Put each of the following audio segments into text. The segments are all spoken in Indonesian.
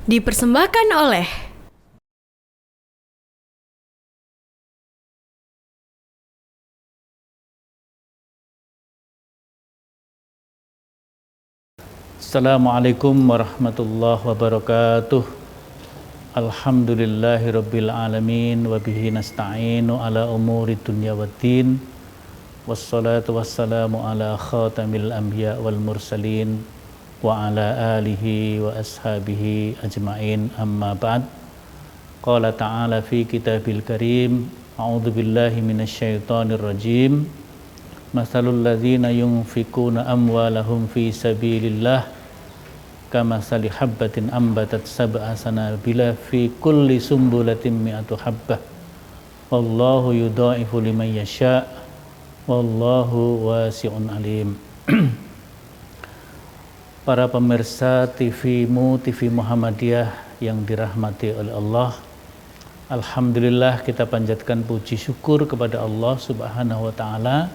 Dipersembahkan oleh Assalamualaikum warahmatullahi wabarakatuh. Alhamdulillahirabbil alamin wa bihi nasta'inu ala umuri dunya waddin. Wassalatu wassalamu ala khatamil anbiya wal mursalin wa ala alihi wa ashabihi ajma'in, amma ba'd. Qala ta'ala fi kitabil karim, a'udzu billahi minasyaitonir rajim. Mathalul ladzina yunfikuna amwalahum fi sabilillah kamasali habbatin ambatat sab'a sanabila fi kulli sumbulatin mi'atu habbah wallahu yudha'ifu liman yasha' wallahu wasi'un alim. Para pemirsa TV-mu, TV Muhammadiyah yang dirahmati oleh Allah, alhamdulillah kita panjatkan puji syukur kepada Allah Subhanahu wa taala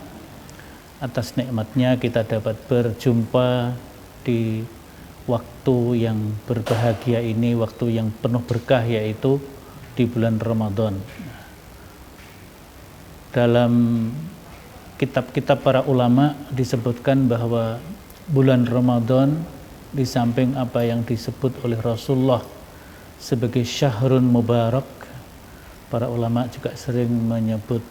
atas nikmatnya kita dapat berjumpa di waktu yang berbahagia ini, waktu yang penuh berkah, yaitu di bulan Ramadan. Dalam kitab-kitab para ulama disebutkan bahwa bulan Ramadan, di samping apa yang disebut oleh Rasulullah sebagai syahrun mubarak, para ulama juga sering menyebut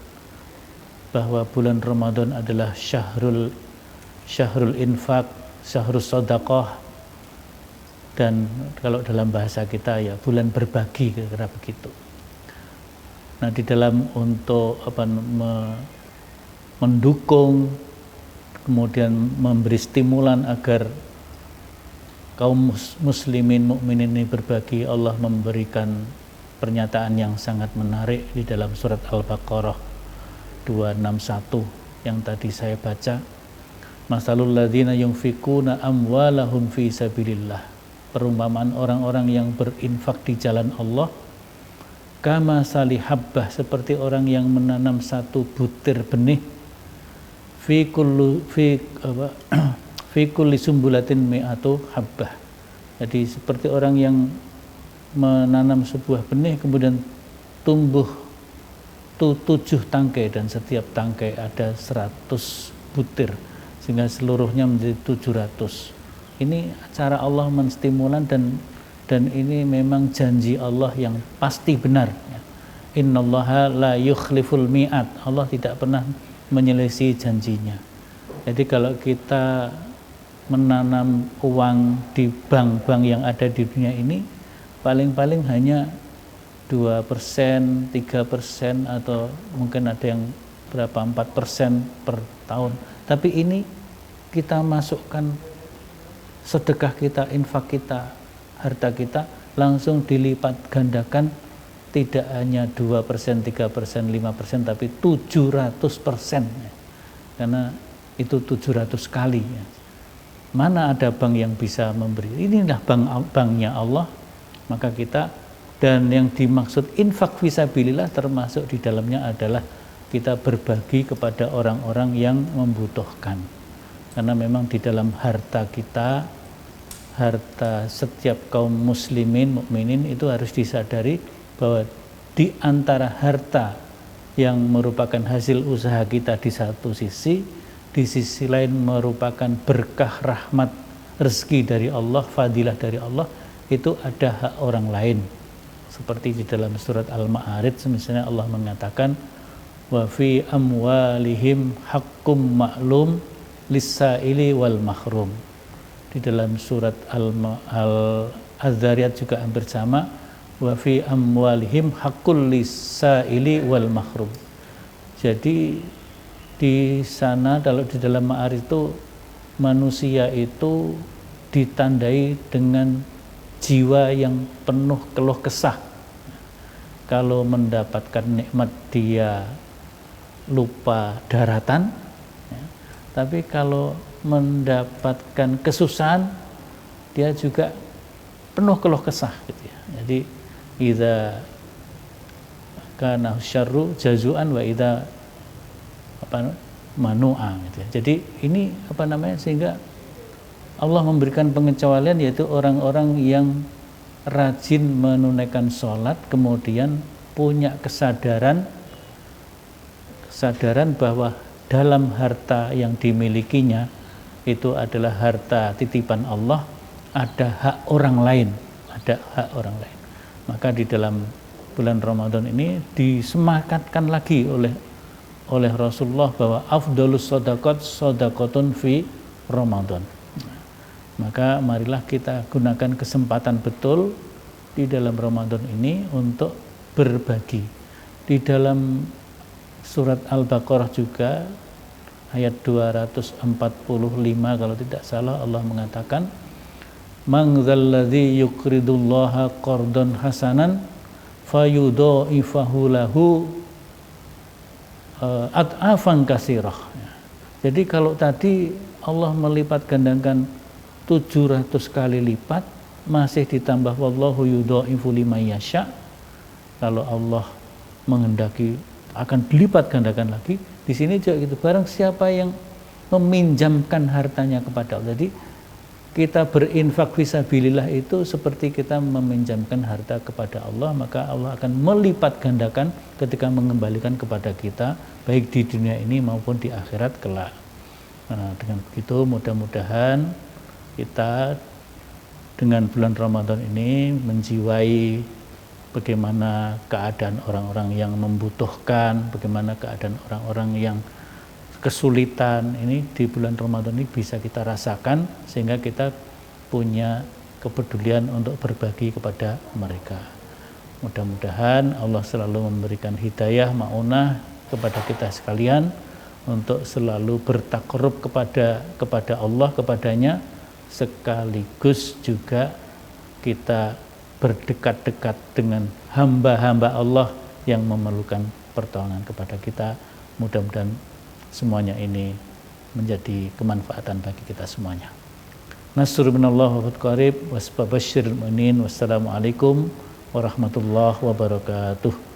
bahwa bulan Ramadan adalah syahrul infak, syahrul sedekah, dan kalau dalam bahasa kita ya bulan berbagi, kira-kira begitu. Nah, di dalam untuk mendukung, kemudian memberi stimulan agar kaum muslimin mukminin ini berbagi, Allah memberikan pernyataan yang sangat menarik di dalam surat Al-Baqarah 261 yang tadi saya baca. Masalul ladzina yunfikuna amwalahum fi sabilillah, perumpamaan orang-orang yang berinfak di jalan Allah, kama salihabbah, seperti orang yang menanam satu butir benih, fi kulli sumbulatin mi'atu habbah. Jadi seperti orang yang menanam sebuah benih kemudian tumbuh 7 tangkai dan setiap tangkai ada 100 butir sehingga seluruhnya menjadi 700. Ini cara Allah menstimulan, dan ini memang janji Allah yang pasti benar. Innallaha la yukhliful mi'ad, Allah tidak pernah menyelisih janjinya. Jadi kalau kita menanam uang di bank-bank yang ada di dunia ini, paling-paling hanya 2%, 3%, atau mungkin ada yang berapa 4% per tahun. Tapi ini kita masukkan sedekah kita, infak kita, harta kita, langsung dilipat gandakan, tidak hanya 2%, 3%, 5%, tapi 700%. Karena itu 700 kali. Mana ada bank yang bisa memberi? Inilah banknya Allah. Maka kita, dan yang dimaksud infak fisabilillah termasuk di dalamnya adalah kita berbagi kepada orang-orang yang membutuhkan. Karena memang di dalam harta kita, harta setiap kaum muslimin, mukminin, itu harus disadari bahwa di antara harta yang merupakan hasil usaha kita di satu sisi, di sisi lain merupakan berkah, rahmat, rezeki dari Allah, fadilah dari Allah, itu ada hak orang lain. Seperti di dalam surat Al-Ma'arij misalnya Allah mengatakan wa fi amwalihim haqqum ma'lum lis-sa'ili wal mahrum. Di dalam surat Al-Dzariyat juga hampir sama, wa fi amwalihim haqqul lis-sa'ili wal mahrum. Jadi di sana, kalau di dalam Ma'arij itu, manusia itu ditandai dengan jiwa yang penuh keluh kesah. Kalau mendapatkan nikmat dia lupa daratan, ya. Tapi kalau mendapatkan kesusahan dia juga penuh keluh kesah, gitu ya. Jadi idza kana syarru jazuan wa idza manu'a, gitu ya. Jadi ini sehingga Allah memberikan pengecualian, yaitu orang-orang yang rajin menunaikan sholat, kemudian punya kesadaran bahwa dalam harta yang dimilikinya itu adalah harta titipan Allah, ada hak orang lain, Maka di dalam bulan Ramadan ini disemakatkan lagi oleh Rasulullah bahwa afdhalus shadaqat shadaqatun fi Ramadan. Maka marilah kita gunakan kesempatan betul di dalam Ramadan ini untuk berbagi. Di dalam surat Al-Baqarah juga ayat 245 kalau tidak salah, Allah mengatakan, "Man dzalladzi yuqridullaha qardan hasanan fayudha'ifahu lahu ad'afan katsirah." Jadi kalau tadi Allah melipat gandakan 700 kali lipat, masih ditambah wallahu yudha'ifu liman yasha. Kalau Allah menghendaki akan dilipat gandakan lagi. Di sini juga gitu, barang siapa yang meminjamkan hartanya kepada Allah. Jadi kita berinfak fisabilillah itu seperti kita meminjamkan harta kepada Allah, maka Allah akan melipat gandakan ketika mengembalikan kepada kita, baik di dunia ini maupun di akhirat kelak. Nah, dengan begitu mudah-mudahan kita dengan bulan Ramadan ini menjiwai bagaimana keadaan orang-orang yang membutuhkan, bagaimana keadaan orang-orang yang kesulitan ini di bulan Ramadan ini bisa kita rasakan, sehingga kita punya kepedulian untuk berbagi kepada mereka. Mudah-mudahan Allah selalu memberikan hidayah, ma'unah kepada kita sekalian untuk selalu bertakarrub kepada Allah, kepadanya, sekaligus juga kita berdekat-dekat dengan hamba-hamba Allah yang memerlukan pertolongan kepada kita. Mudah-mudahan semuanya ini menjadi kemanfaatan bagi kita semuanya. Nasrun minallah wa fathu qarib, wasbabashshiril mu'minin. Wassalamualaikum warahmatullahi wabarakatuh.